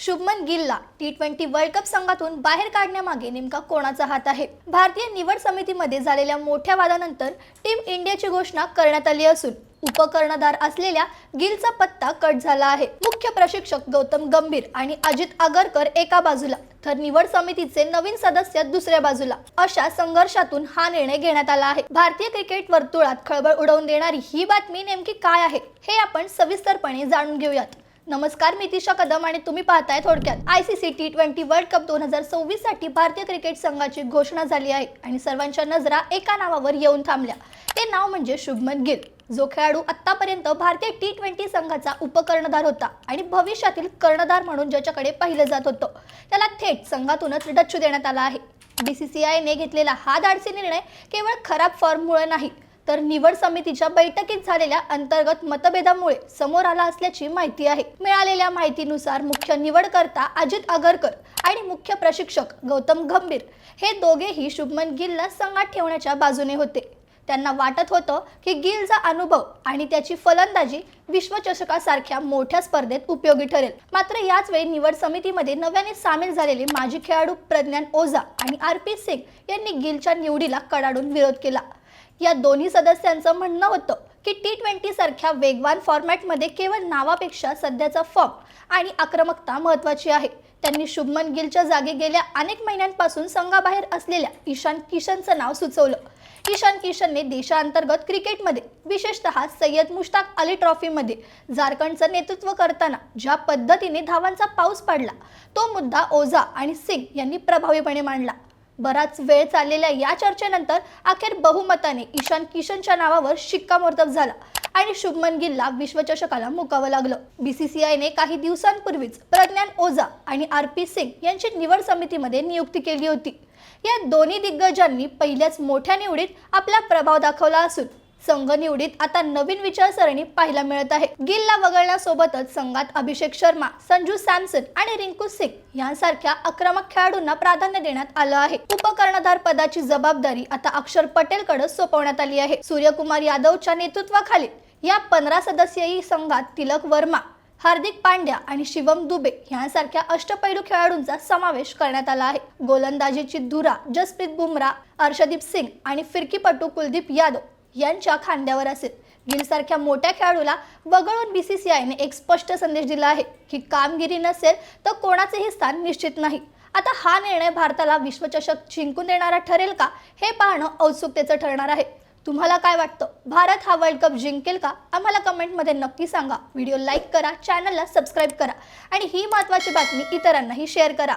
शुभमन गिलला टी20 world cup संघातून बाहेर काढण्यामागे नेमका कोणाचा हात आहे? भारतीय निवड समितीमध्ये झालेल्या मोठ्या वादानंतर टीम इंडियाची घोषणा करण्यात आली असून उपकर्णधार असलेल्या गिलचा पत्ता कट झाला आहे। मुख्य प्रशिक्षक गौतम गंभीर आणि अजित आगरकर एका बाजूला तर निवड समितीचे नवीन सदस्य दुसऱ्या बाजूला, अशा संघर्षातून हा निर्णय घेण्यात आला आहे। भारतीय क्रिकेट वर्तुळात खळबळ उडवून देणारी ही बातमी नेमकी काय आहे हे आपण सविस्तरपणे जाणून घेऊयात। नमस्कार, मी तिशा कदम आणि तुम्ही पाहताय थोडक्यात। आयसीसी टी20 वर्ल्ड कप 2024 साठी भारतीय क्रिकेट संघाची घोषणा झाली आहे आणि सर्वांच्या नजरा एका नावावर येऊन थांबल्या। ते नाव म्हणजे शुभमन गिल, जो खेळाडू आतापर्यंत भारतीय टी20 संघाचा उपकर्णधार होता आणि भविष्यातील कर्णधार म्हणून ज्याच्याकडे पाहिलं जात होतं त्याला थेट संघातूनच डच्चू देण्यात आला आहे। बीसीसीआयने घेतलेला हा धाडसी निर्णय केवळ खराब फॉर्ममुळे नाही तर निवड समितीच्या बैठकीत झालेल्या अंतर्गत मतभेदामुळे समोर आला असल्याची माहिती आहे। मिळालेल्या माहितीनुसार मुख्य निवडकर्ता अजित आगरकर आणि मुख्य प्रशिक्षक गौतम गंभीर हे दोघेही शुभमन गिलला संघात ठेवण्याच्या बाजूने होते। त्यांना वाटत होतं की गिलचा अनुभव आणि त्याची फलंदाजी विश्वचषकासारख्या मोठ्या स्पर्धेत उपयोगी ठरेल। मात्र याच वेळी निवड समितीमध्ये नव्याने सामील झालेले माजी खेळाडू प्रज्ञान ओझा आणि आरपी सिंग यांनी गिलच्या निवडीला कडाडून विरोध केला। या दोन्ही सदस्यांचं म्हणणं होतं की टी20 सारख्या वेगवान फॉर्मॅटमध्ये केवळ नावापेक्षा सध्याचा फॉर्म आणि आक्रमकता महत्त्वाची आहे। त्यांनी शुभमन गिलच्या जागी गेल्या अनेक महिन्यांपासून संघाबाहेर असलेल्या ईशान किशनचं नाव सुचवलं। ईशान किशनने देशांतर्गत क्रिकेटमध्ये विशेषतः सय्यद मुश्ताक अली ट्रॉफीमध्ये झारखंडचं नेतृत्व करताना ज्या पद्धतीने धावांचा पाऊस पाडला तो मुद्दा ओझा आणि सिंग यांनी प्रभावीपणे मांडला। बराच वेळ चाललेल्या या चर्चेनंतर अखेर बहुमताने ईशान किशनच्या नावावर शिक्कामोर्तब झाला आणि शुभमन गिलला विश्वचषकाला मुकावं लागलं। बीसीसीआयने काही दिवसांपूर्वीच प्रज्ञान ओझा आणि आरपी सिंग यांची निवड समितीमध्ये नियुक्ती केली होती। या दोन्ही दिग्गजांनी पहिल्याच मोठ्या निवडीत आपला प्रभाव दाखवला असून संघ निवडीत आता नवीन विचारसरणी पाहायला मिळत आहे। गिलला वगळण्यासोबतच संघात अभिषेक शर्मा, संजू सॅमसन आणि रिंकू सिंग यांसारख्या आक्रमक खेळाडूंना प्राधान्य देण्यात आलं आहे। उपकर्णधार पदाची जबाबदारी आता अक्षर पटेलकडे सोपवण्यात आली आहे। सूर्यकुमार यादवच्या नेतृत्वाखाली या 15 सदस्यीय संघात तिलक वर्मा, हार्दिक पांड्या आणि शिवम दुबे यांसारख्या अष्टपैलू खेळाडूंचा समावेश करण्यात आला आहे। गोलंदाजीची धुरा जसप्रीत बुमराह, अर्शदीप सिंग आणि फिरकीपटू कुलदीप यादव यांच्या खांद्यावर असेल। गिल सारख्या मोठ्या खेळाडूला वगळून बीसीसीआयने एक स्पष्ट संदेश दिला आहे की कामगिरी नसेल तर कोणाचेही स्थान निश्चित नाही। आता हा निर्णय भारताला विश्वचषक जिंकून देणारा ठरेल का हे पाहणं औत्सुकतेचं ठरणार आहे। तुम्हाला काय वाटतं? भारत हा वर्ल्ड कप जिंकेल का? आम्हाला कमेंटमध्ये नक्की सांगा। व्हिडिओ लाईक करा, चॅनलला सबस्क्राईब करा आणि ही महत्त्वाची बातमी इतरांनाही शेअर करा।